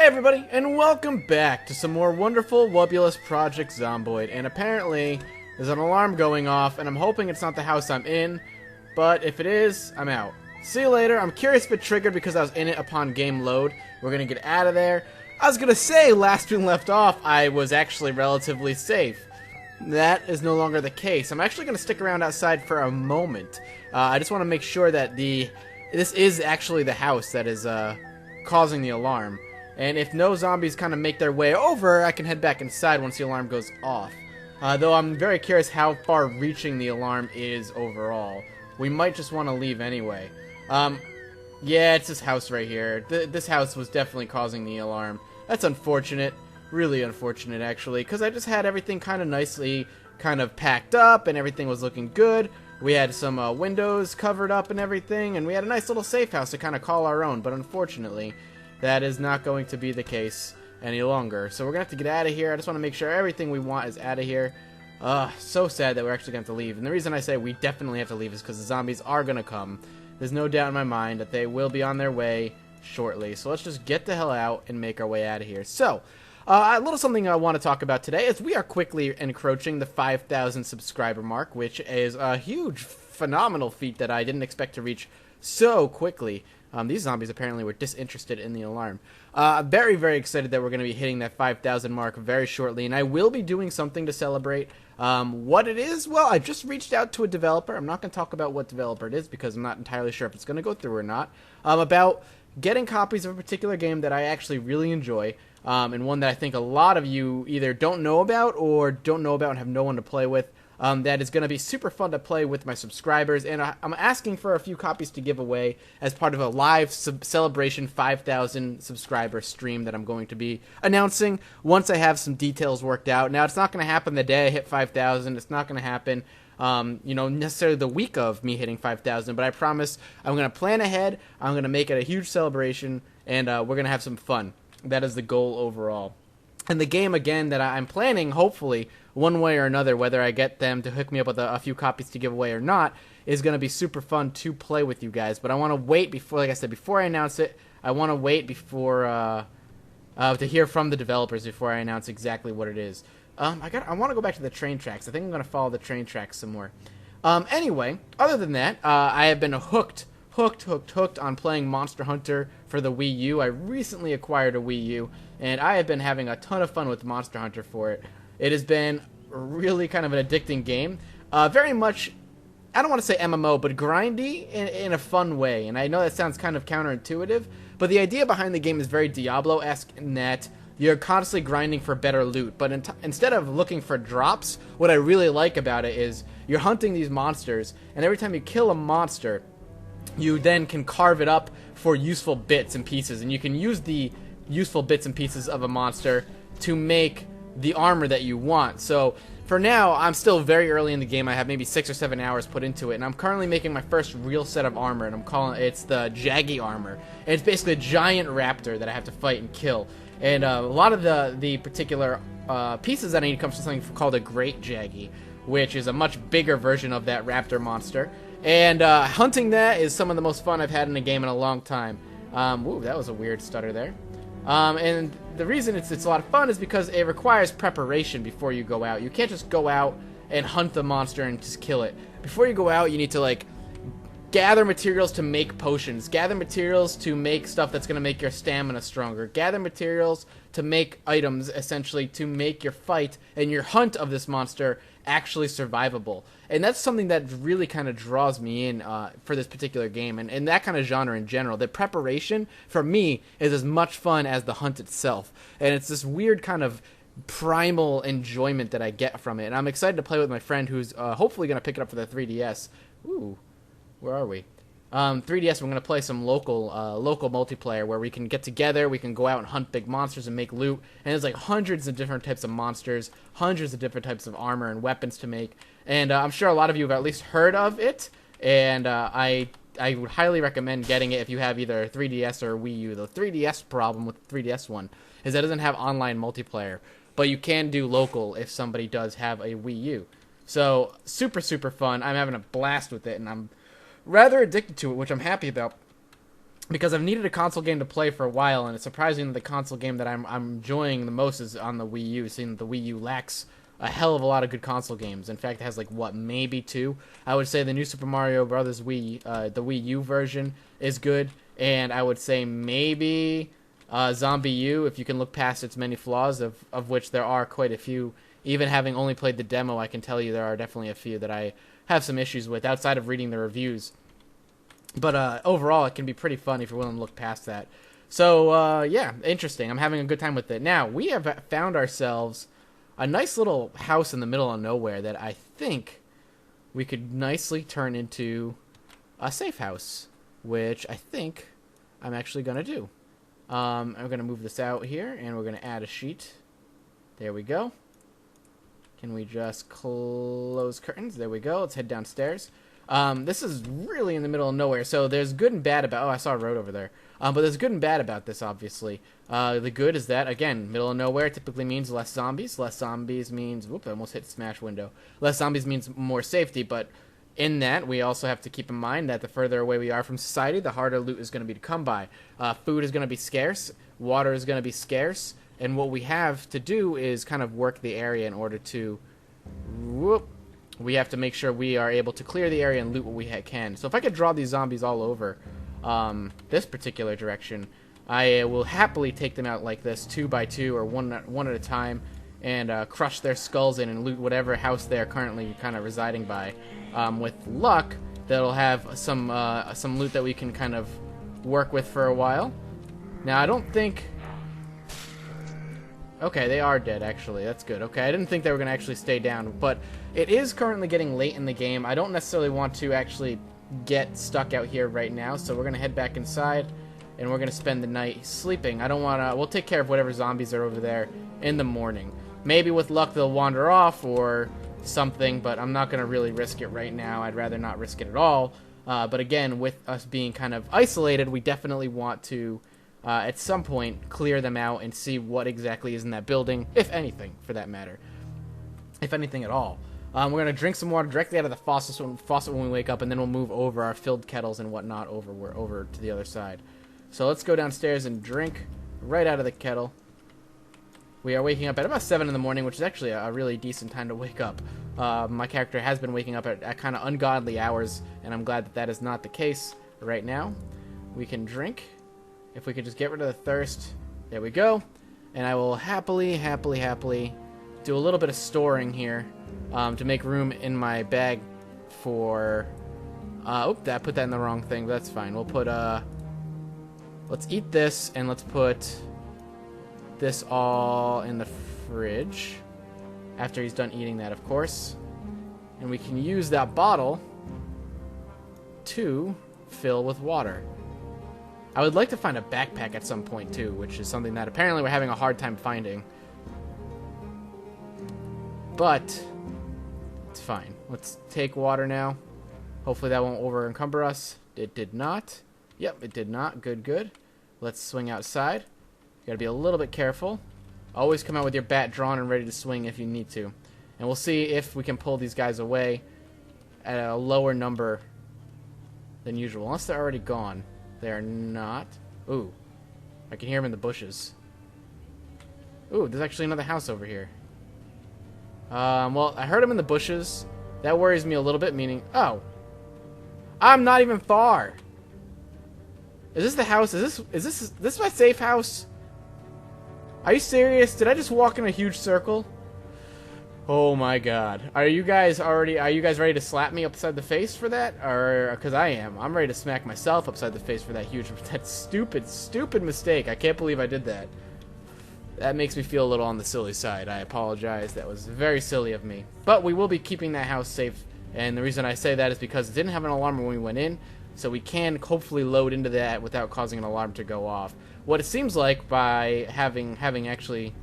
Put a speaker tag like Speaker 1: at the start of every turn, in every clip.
Speaker 1: Hey everybody, and welcome back to some more wonderful, wobulous Project Zomboid. And apparently, there's an alarm going off, and I'm hoping it's not the house I'm in, but if it is, I'm out. See you later. I'm curious if it triggered because I was in it upon game load. We're gonna get out of there. I was gonna say, last we left off, I was actually relatively safe. That is no longer the case. I'm actually gonna stick around outside for a moment. I just want to make sure that this is actually the house that is causing the alarm. And if no zombies kind of make their way over, I can head back inside once the alarm goes off. Though I'm very curious how far reaching the alarm is overall. We might just want to leave anyway. Yeah, it's this house right here. This house was definitely causing the alarm. That's unfortunate. Really unfortunate, actually, because I just had everything kind of nicely kind of packed up and everything was looking good. We had some windows covered up and everything, and we had a nice little safe house to kind of call our own, but unfortunately, that is not going to be the case any longer. So we're going to have to get out of here. I just want to make sure everything we want is out of here. So sad that we're actually going to have to leave. And the reason I say we definitely have to leave is because the zombies are going to come. There's no doubt in my mind that they will be on their way shortly. So let's just get the hell out and make our way out of here. So, a little something I want to talk about today is we are quickly encroaching the 5,000 subscriber mark, which is a huge, phenomenal feat that I didn't expect to reach so quickly. These zombies apparently were disinterested in the alarm. Very, very excited that we're going to be hitting that 5,000 mark very shortly, and I will be doing something to celebrate. What it is? Well, I just reached out to a developer. I'm not going to talk about what developer it is because I'm not entirely sure if it's going to go through or not. About getting copies of a particular game that I actually really enjoy, and one that I think a lot of you either don't know about or don't know about and have no one to play with. That is going to be super fun to play with my subscribers, and I'm asking for a few copies to give away as part of a live celebration 5,000 subscriber stream that I'm going to be announcing once I have some details worked out. Now, it's not going to happen the day I hit 5,000. It's not going to happen, necessarily the week of me hitting 5,000, but I promise I'm going to plan ahead. I'm going to make it a huge celebration, and we're going to have some fun. That is the goal overall. And the game, again, that I'm planning, hopefully, one way or another, whether I get them to hook me up with a few copies to give away or not, is going to be super fun to play with you guys. But I want to wait before, like I said, before I announce it, I want to wait before, to hear from the developers before I announce exactly what it is. I want to go back to the train tracks. I think I'm going to follow the train tracks some more. Anyway, other than that, I have been hooked on playing Monster Hunter for the Wii U. I recently acquired a Wii U, and I have been having a ton of fun with Monster Hunter for it. It has been really kind of an addicting game. Very much, I don't want to say MMO, but grindy in a fun way. And I know that sounds kind of counterintuitive, but the idea behind the game is very Diablo-esque in that you're constantly grinding for better loot. But instead of looking for drops, what I really like about it is you're hunting these monsters, and every time you kill a monster, you then can carve it up for useful bits and pieces, and you can use the useful bits and pieces of a monster to make the armor that you want. So for now, I'm still very early in the game. I have maybe 6 or 7 hours put into it, and I'm currently making my first real set of armor, and I'm calling it's the Jaggy armor. And it's basically a giant raptor that I have to fight and kill. And a lot of the particular pieces that I need comes from something called a Great Jaggy, which is a much bigger version of that raptor monster. And hunting that is some of the most fun I've had in a game in a long time. Ooh, that was a weird stutter there. And the reason it's a lot of fun is because it requires preparation before you go out. You can't just go out and hunt the monster and just kill it. Before you go out, you need to, like, gather materials to make potions. Gather materials to make stuff that's going to make your stamina stronger. Gather materials to make items, essentially, to make your fight and your hunt of this monster actually survivable. And that's something that really kind of draws me in for this particular game and that kind of genre in general. The preparation, for me, is as much fun as the hunt itself. And it's this weird kind of primal enjoyment that I get from it. And I'm excited to play with my friend who's hopefully going to pick it up for the 3DS. Ooh, where are we? 3DS, we're going to play some local multiplayer where we can get together, we can go out and hunt big monsters and make loot, and there's like hundreds of different types of monsters, hundreds of different types of armor and weapons to make, and I'm sure a lot of you have at least heard of it, and I would highly recommend getting it if you have either 3DS or Wii U. The 3DS problem with the 3DS one is that it doesn't have online multiplayer, but you can do local if somebody does have a Wii U. So, super, super fun. I'm having a blast with it, and I'm rather addicted to it, which I'm happy about. because I've needed a console game to play for a while, and it's surprising that the console game that I'm enjoying the most is on the Wii U, seeing that the Wii U lacks a hell of a lot of good console games. In fact, it has like, what, maybe two? I would say the new Super Mario Brothers the Wii U version is good, and I would say maybe Zomboid U, if you can look past its many flaws, of which there are quite a few. Even having only played the demo, I can tell you there are definitely a few that I have some issues with outside of reading the reviews. But overall, it can be pretty fun if you're willing to look past that. So, yeah, interesting. I'm having a good time with it. Now, we have found ourselves a nice little house in the middle of nowhere that I think we could nicely turn into a safe house, which I think I'm actually going to do. I'm going to move this out here, and we're going to add a sheet. There we go. Can we just close curtains? There we go. Let's head downstairs. This is really in the middle of nowhere, so there's good and bad about... Oh, I saw a road over there. But there's good and bad about this, obviously. The good is that, again, middle of nowhere typically means less zombies. Less zombies means... Whoop, I almost hit smash window. Less zombies means more safety, but in that, we also have to keep in mind that the further away we are from society, the harder loot is going to be to come by. Food is going to be scarce. Water is going to be scarce. And what we have to do is kind of work the area in order to... Whoop. We have to make sure we are able to clear the area and loot what we can. So if I could draw these zombies all over this particular direction, I will happily take them out like this, 2 by 2 or one at a time, and crush their skulls in and loot whatever house they're currently kind of residing by. With luck, that'll have some loot that we can kind of work with for a while. Now, I don't think... Okay, they are dead, actually. That's good. Okay, I didn't think they were going to actually stay down, but it is currently getting late in the game. I don't necessarily want to actually get stuck out here right now, so we're going to head back inside, and we're going to spend the night sleeping. I don't want to... We'll take care of whatever zombies are over there in the morning. Maybe with luck they'll wander off or something, but I'm not going to really risk it right now. I'd rather not risk it at all. But again, with us being kind of isolated, we definitely want to... at some point, clear them out and see what exactly is in that building, if anything, for that matter. If anything at all. We're going to drink some water directly out of the faucet when we wake up, and then we'll move over our filled kettles and whatnot over to the other side. So let's go downstairs and drink right out of the kettle. We are waking up at about 7 in the morning, which is actually a really decent time to wake up. My character has been waking up at kind of ungodly hours, and I'm glad that that is not the case right now. We can drink. If we could just get rid of the thirst. There we go. And I will happily do a little bit of storing here to make room in my bag for... I put that in the wrong thing. That's fine. We'll put... let's eat this, and let's put this all in the fridge. After he's done eating that, of course. And we can use that bottle to fill with water. I would like to find a backpack at some point, too, which is something that apparently we're having a hard time finding. But it's fine. Let's take water now. Hopefully that won't over-encumber us. It did not. Yep, it did not. Good, good. Let's swing outside. You gotta be a little bit careful. Always come out with your bat drawn and ready to swing if you need to. And we'll see if we can pull these guys away at a lower number than usual. Unless they're already gone. They are not. Ooh. I can hear them in the bushes. Ooh, there's actually another house over here. Well, I heard them in the bushes. That worries me a little bit, meaning... Oh. I'm not even far. Is this the house? Is this my safe house? Are you serious? Did I just walk in a huge circle? Oh my god. Are you guys ready to slap me upside the face for that? Or, because I am. I'm ready to smack myself upside the face for that stupid mistake. I can't believe I did that. That makes me feel a little on the silly side. I apologize. That was very silly of me. But we will be keeping that house safe. And the reason I say that is because it didn't have an alarm when we went in. So we can hopefully load into that without causing an alarm to go off. What it seems like by having actually...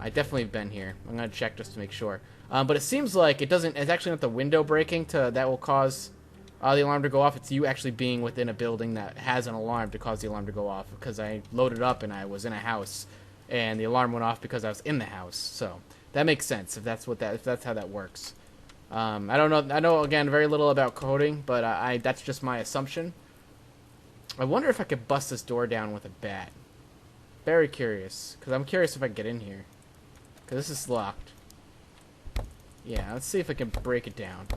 Speaker 1: I definitely have been here. I'm going to check just to make sure. But it seems like it's actually not the window breaking that will cause the alarm to go off. It's you actually being within a building that has an alarm to cause the alarm to go off. Because I loaded up and I was in a house, and the alarm went off because I was in the house. So that makes sense if that's how that works. I don't know. I know, again, very little about coding, but that's just my assumption. I wonder if I could bust this door down with a bat. Very curious, because I'm curious if I can get in here. Because this is locked. Yeah, let's see if I can break it down.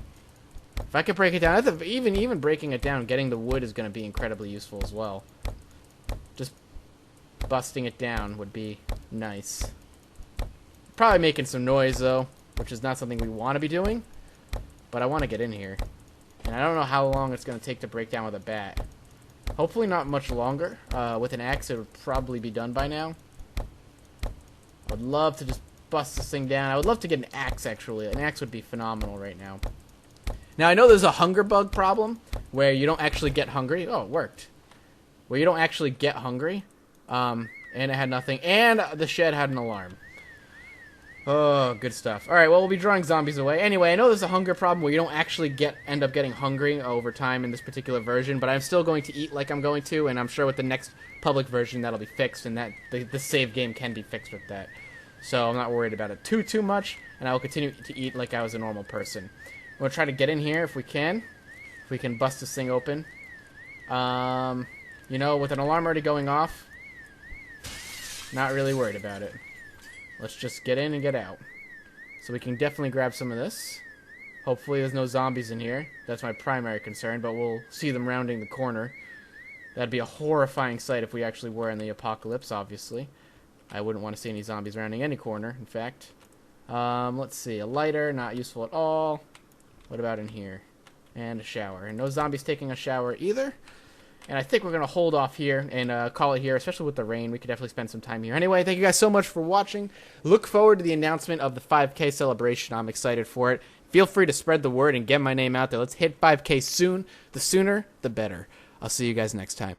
Speaker 1: If I can break it down, I think even breaking it down, getting the wood is going to be incredibly useful as well. Just busting it down would be nice. Probably making some noise, though, which is not something we want to be doing. But I want to get in here. And I don't know how long it's going to take to break down with a bat. Hopefully not much longer. With an axe, it would probably be done by now. I would love to just bust this thing down. I would love to get an axe, actually. An axe would be phenomenal right now. Now, I know there's a hunger bug problem where you don't actually get hungry. Oh, it worked. Where you don't actually get hungry. And it had nothing. And the shed had an alarm. Oh, good stuff. Alright, well, we'll be drawing zombies away. Anyway, I know there's a hunger problem where you don't actually end up getting hungry over time in this particular version, but I'm still going to eat like I'm going to, and I'm sure with the next public version that'll be fixed, and that the save game can be fixed with that. So I'm not worried about it too much, and I will continue to eat like I was a normal person. We'll try to get in here if we can. If we can bust this thing open. You know, with an alarm already going off, not really worried about it. Let's just get in and get out. So we can definitely grab some of this. Hopefully there's no zombies in here. That's my primary concern, but we'll see them rounding the corner. That'd be a horrifying sight if we actually were in the apocalypse, obviously. I wouldn't want to see any zombies rounding any corner, in fact. Let's see. A lighter, not useful at all. What about in here? And a shower. And no zombies taking a shower either. And I think we're going to hold off here and call it here, especially with the rain. We could definitely spend some time here. Anyway, thank you guys so much for watching. Look forward to the announcement of the 5K celebration. I'm excited for it. Feel free to spread the word and get my name out there. Let's hit 5K soon. The sooner, the better. I'll see you guys next time.